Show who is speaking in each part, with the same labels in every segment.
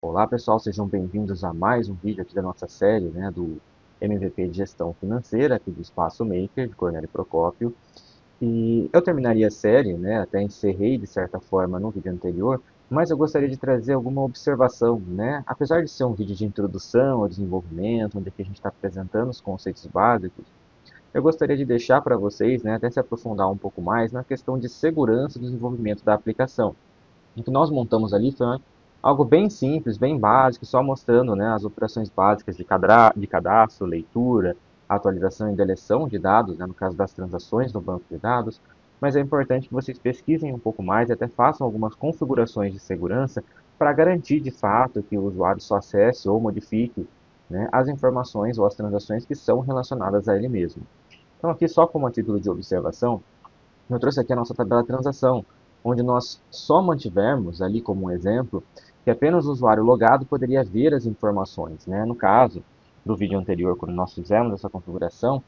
Speaker 1: Olá pessoal, sejam bem-vindos a mais um vídeo aqui da nossa série, do MVP de Gestão Financeira, aqui do Espaço Maker, de Cornélio Procópio. E eu terminaria a série, até encerrei de certa forma no vídeo anterior, mas eu gostaria de trazer alguma observação, Apesar de ser um vídeo de introdução ao desenvolvimento, onde aqui a gente está apresentando os conceitos básicos, eu gostaria de deixar para vocês, até se aprofundar um pouco mais na questão de segurança do desenvolvimento da aplicação. O que nós montamos ali foi algo bem simples, bem básico, só mostrando, as operações básicas de cadastro, leitura, atualização e deleção de dados, no caso das transações no banco de dados. Mas é importante que vocês pesquisem um pouco mais e até façam algumas configurações de segurança para garantir de fato que o usuário só acesse ou modifique, as informações ou as transações que são relacionadas a ele mesmo. Então, aqui, só como a título de observação, eu trouxe aqui a nossa tabela de transação, onde nós só mantivemos ali como um exemplo que apenas o usuário logado poderia ver as informações. No caso do vídeo anterior, quando nós fizemos essa configuração,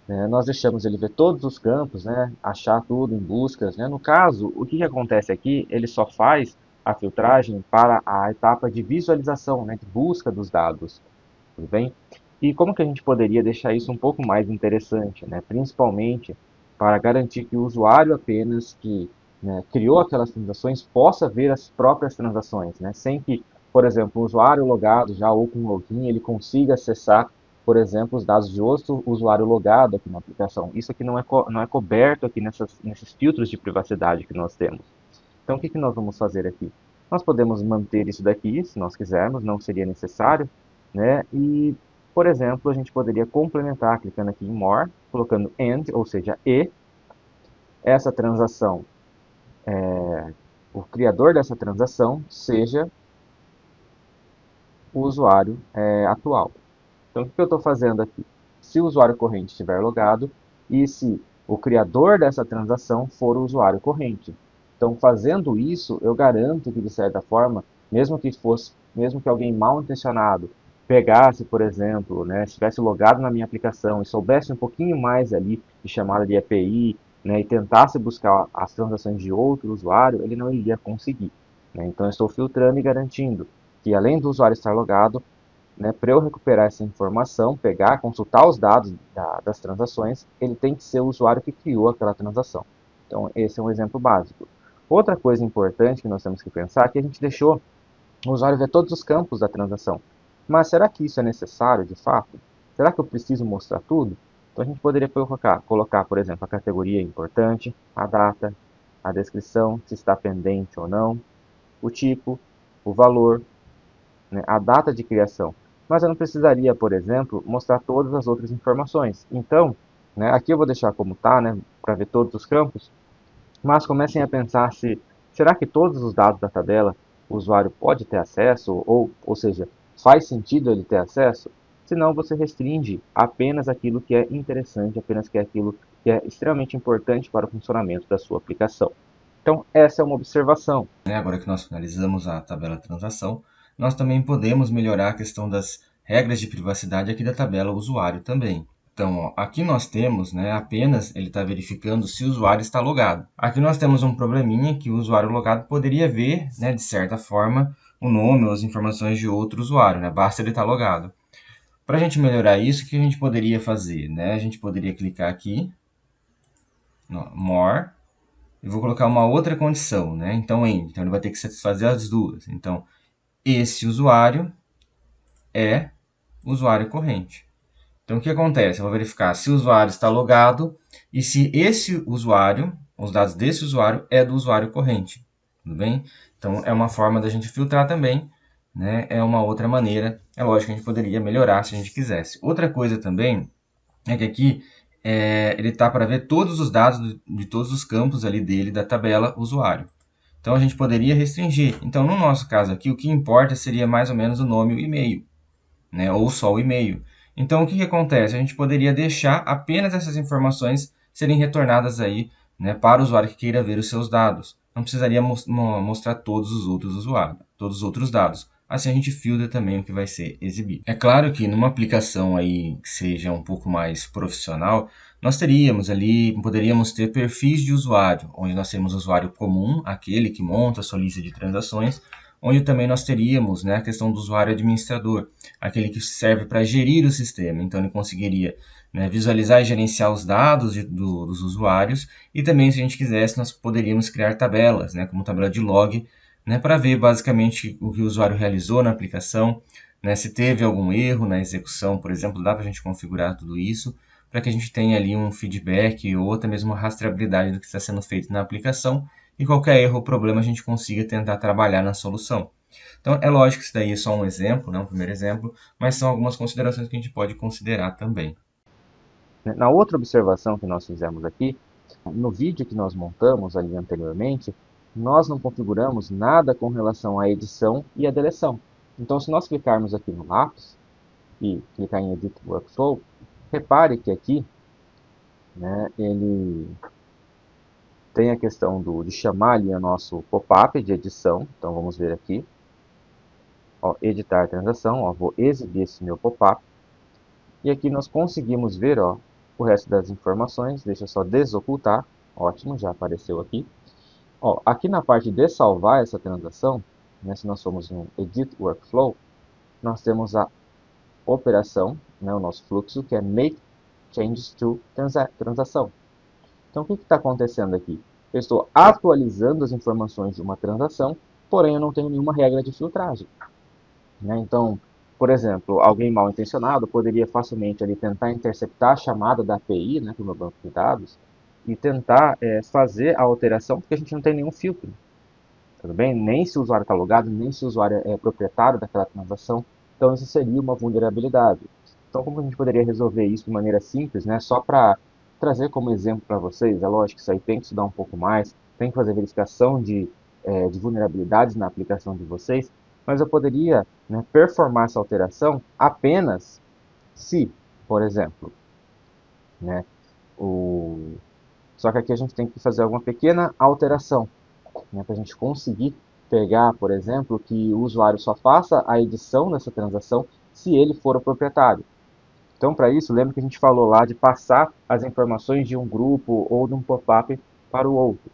Speaker 1: nós deixamos ele ver todos os campos, achar tudo em buscas. No caso, o que acontece aqui, ele só faz a filtragem para a etapa de visualização, de busca dos dados, tudo bem? E como que a gente poderia deixar isso um pouco mais interessante, principalmente para garantir que o usuário apenas que criou aquelas transações possa ver as próprias transações, sem que, por exemplo, o usuário logado já ou com login, ele consiga acessar, por exemplo, os dados de outro usuário logado aqui na aplicação. Isso aqui não é coberto aqui nesses filtros de privacidade que nós temos. Então, o que nós vamos fazer aqui? Nós podemos manter isso daqui, se nós quisermos, não seria necessário, E, por exemplo, a gente poderia complementar clicando aqui em More, colocando AND, ou seja, e, essa transação, o criador dessa transação seja o usuário atual. Então, o que eu estou fazendo aqui? Se o usuário corrente estiver logado e se o criador dessa transação for o usuário corrente. Então, fazendo isso, eu garanto que, de certa forma, mesmo que alguém mal intencionado pegasse, por exemplo, estivesse logado na minha aplicação e soubesse um pouquinho mais ali de chamada de API, e tentasse buscar as transações de outro usuário, ele não iria conseguir. Então, eu estou filtrando e garantindo que, além do usuário estar logado, para eu recuperar essa informação, pegar, consultar os dados das transações, ele tem que ser o usuário que criou aquela transação. Então, esse é um exemplo básico. Outra coisa importante que nós temos que pensar é que a gente deixou o usuário ver todos os campos da transação. Mas será que isso é necessário de fato? Será que eu preciso mostrar tudo? Então a gente poderia colocar, por exemplo, a categoria importante, a data, a descrição, se está pendente ou não, o tipo, o valor, a data de criação. Mas eu não precisaria, por exemplo, mostrar todas as outras informações. Então, aqui eu vou deixar como está, para ver todos os campos, mas comecem a pensar se, será que todos os dados da tabela o usuário pode ter acesso, ou seja, faz sentido ele ter acesso? Senão você restringe apenas aquilo que é interessante, apenas que é aquilo que é extremamente importante para o funcionamento da sua aplicação. Então, essa é uma observação.
Speaker 2: Agora que nós finalizamos a tabela transação, nós também podemos melhorar a questão das regras de privacidade aqui da tabela usuário também. Então, ó, aqui nós temos, apenas ele está verificando se o usuário está logado. Aqui nós temos um probleminha que o usuário logado poderia ver, de certa forma, o nome ou as informações de outro usuário, basta ele estar logado. Para a gente melhorar isso, o que a gente poderia fazer? A gente poderia clicar aqui, no More, eu vou colocar uma outra condição, Então, então ele vai ter que satisfazer as duas. Então, esse usuário é usuário corrente. Então, o que acontece? Eu vou verificar se o usuário está logado e se esse usuário, os dados desse usuário, é do usuário corrente. Tudo bem? Então, é uma forma da gente filtrar também, É uma outra maneira. É lógico que a gente poderia melhorar se a gente quisesse. Outra coisa também é que aqui ele está para ver todos os dados de todos os campos ali dele da tabela usuário. Então a gente poderia restringir. Então no nosso caso aqui, o que importa seria mais ou menos o nome e o e-mail, ou só o e-mail. Então o que acontece? A gente poderia deixar apenas essas informações serem retornadas aí, para o usuário que queira ver os seus dados. Não precisaria mostrar todos os outros usuários, todos os outros dados. Assim a gente filtra também o que vai ser exibido. É claro que numa aplicação aí que seja um pouco mais profissional, nós teríamos ali, poderíamos ter perfis de usuário, onde nós temos o usuário comum, aquele que monta a sua lista de transações, onde também nós teríamos, né, a questão do usuário administrador, aquele que serve para gerir o sistema. Então, ele conseguiria, né, visualizar e gerenciar os dados dos usuários, e também, se a gente quisesse, nós poderíamos criar tabelas, né, como tabela de log, né, para ver basicamente o que o usuário realizou na aplicação, né, se teve algum erro na execução, por exemplo, dá para a gente configurar tudo isso, para que a gente tenha ali um feedback ou até mesmo uma rastreabilidade do que está sendo feito na aplicação, e qualquer erro ou problema a gente consiga tentar trabalhar na solução. Então, é lógico que isso daí é só um exemplo, né, um primeiro exemplo, mas são algumas considerações que a gente pode considerar também.
Speaker 1: Na outra observação que nós fizemos aqui, no vídeo que nós montamos ali anteriormente, nós não configuramos nada com relação à edição e à deleção. Então, se nós clicarmos aqui no lápis e clicar em Edit Workflow, repare que aqui, né, ele tem a questão de chamar ali o nosso pop-up de edição. Então, vamos ver aqui. Ó, editar transação. Ó, vou exibir esse meu pop-up. E aqui nós conseguimos ver, ó, o resto das informações. Deixa eu só desocultar. Ótimo, já apareceu aqui. Ó, aqui na parte de salvar essa transação, né, se nós formos no Edit Workflow, nós temos a operação, né, o nosso fluxo, que é Make Changes to Transação. Então, o que está acontecendo aqui? Eu estou atualizando as informações de uma transação, porém eu não tenho nenhuma regra de filtragem, né? Então, por exemplo, alguém mal intencionado poderia facilmente ali tentar interceptar a chamada da API, né, para o meu banco de dados, e tentar fazer a alteração, porque a gente não tem nenhum filtro, tudo bem? Nem se o usuário está logado, nem se o usuário é proprietário daquela transação. Então, isso seria uma vulnerabilidade. Então, como a gente poderia resolver isso de maneira simples, né? Só para trazer como exemplo para vocês, é lógico que isso aí tem que estudar um pouco mais, tem que fazer verificação de vulnerabilidades na aplicação de vocês, mas eu poderia, né, performar essa alteração apenas se, por exemplo, né, o... só que aqui a gente tem que fazer alguma pequena alteração, né, para a gente conseguir pegar, por exemplo, que o usuário só faça a edição dessa transação se ele for o proprietário. Então, para isso, lembra que a gente falou lá de passar as informações de um grupo ou de um pop-up para o outro.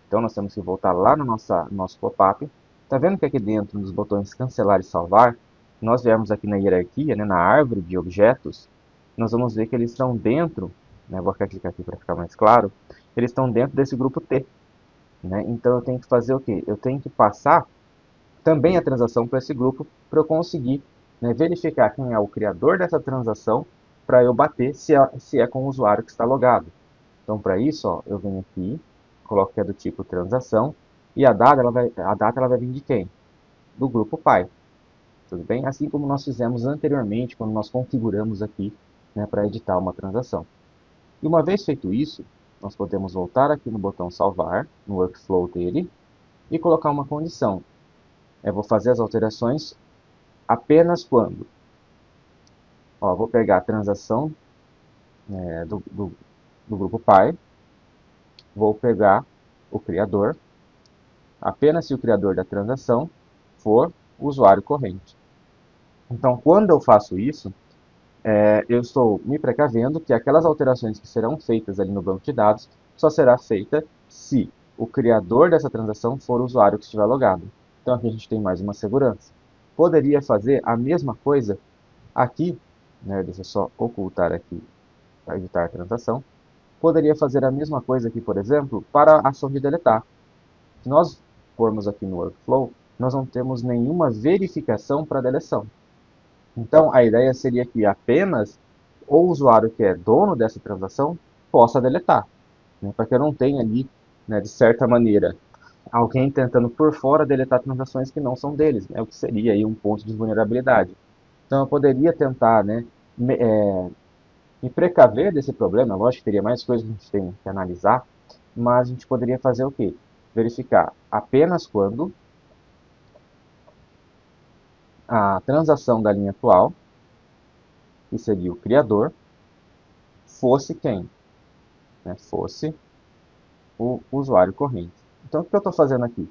Speaker 1: Então, nós temos que voltar lá no nosso pop-up. Está vendo que aqui dentro, nos botões cancelar e salvar, nós viemos aqui na hierarquia, né, na árvore de objetos, nós vamos ver que eles estão dentro, né, vou clicar aqui para ficar mais claro, eles estão dentro desse grupo T. Né? Então eu tenho que fazer o quê? Eu tenho que passar também a transação para esse grupo para eu conseguir, né, verificar quem é o criador dessa transação para eu bater se é com o usuário que está logado. Então para isso, ó, eu venho aqui, coloco que é do tipo transação e a data ela vai vir de quem? Do grupo pai. Tudo bem? Assim como nós fizemos anteriormente quando nós configuramos aqui, né, para editar uma transação. E uma vez feito isso, nós podemos voltar aqui no botão salvar, no workflow dele, e colocar uma condição. Eu vou fazer as alterações apenas quando. Ó, vou pegar a transação do grupo pai, vou pegar o criador, apenas se o criador da transação for o usuário corrente. Então, quando eu faço isso, eu estou me precavendo que aquelas alterações que serão feitas ali no banco de dados só será feita se o criador dessa transação for o usuário que estiver logado. Então aqui a gente tem mais uma segurança. Poderia fazer a mesma coisa aqui, né, deixa eu só ocultar aqui para evitar a transação. Poderia fazer a mesma coisa aqui, por exemplo, para a ação de deletar. Se nós formos aqui no workflow, nós não temos nenhuma verificação para deleção. Então, a ideia seria que apenas o usuário que é dono dessa transação possa deletar, né, para que eu não tenha ali, né, de certa maneira, alguém tentando por fora deletar transações que não são deles, né, o que seria aí um ponto de vulnerabilidade. Então, eu poderia tentar, né, me precaver desse problema. Lógico que teria mais coisas que a gente tem que analisar, mas a gente poderia fazer o quê? Verificar apenas quando a transação da linha atual, que seria o criador, fosse quem? Né, fosse o usuário corrente. Então, o que eu estou fazendo aqui?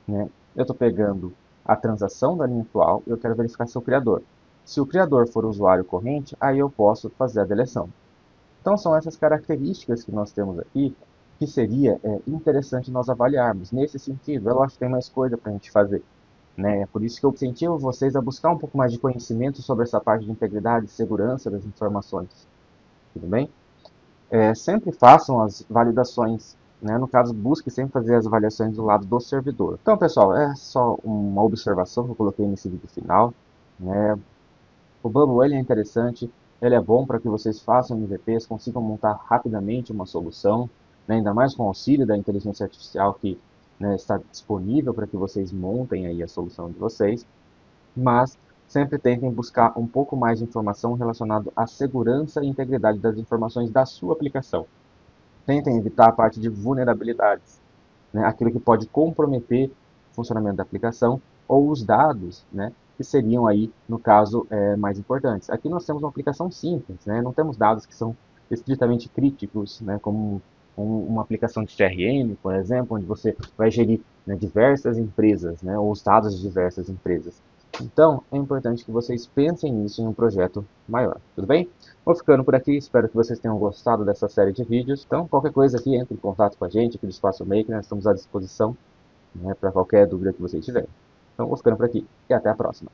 Speaker 1: Né? Eu estou pegando a transação da linha atual e eu quero verificar seu criador. Se o criador for o usuário corrente, aí eu posso fazer a deleção. Então, são essas características que nós temos aqui que seria interessante nós avaliarmos. Nesse sentido, é lógico que tem mais coisa para a gente fazer. né? É por isso que eu incentivo vocês a buscar um pouco mais de conhecimento sobre essa parte de integridade e segurança das informações, tudo bem? Sempre façam as validações, né? No caso, busque sempre fazer as avaliações do lado do servidor. Então, pessoal, é só uma observação que eu coloquei nesse vídeo final, né? O Bubble ele é interessante, ele é bom para que vocês façam MVPs, consigam montar rapidamente uma solução, né? Ainda mais com o auxílio da inteligência artificial que, né, está disponível para que vocês montem aí a solução de vocês, mas sempre tentem buscar um pouco mais de informação relacionada à segurança e integridade das informações da sua aplicação. Tentem evitar a parte de vulnerabilidades, né, aquilo que pode comprometer o funcionamento da aplicação ou os dados, né, que seriam aí, no caso, mais importantes. Aqui nós temos uma aplicação simples, né, não temos dados que são estritamente críticos, né, como uma aplicação de CRM, por exemplo, onde você vai gerir, né, diversas empresas, né, ou os dados de diversas empresas. Então, é importante que vocês pensem nisso em um projeto maior, tudo bem? Vou ficando por aqui, espero que vocês tenham gostado dessa série de vídeos. Então, qualquer coisa aqui, entre em contato com a gente aqui do Espaço Maker, nós estamos à disposição, né, para qualquer dúvida que vocês tiverem. Então, vou ficando por aqui e até a próxima.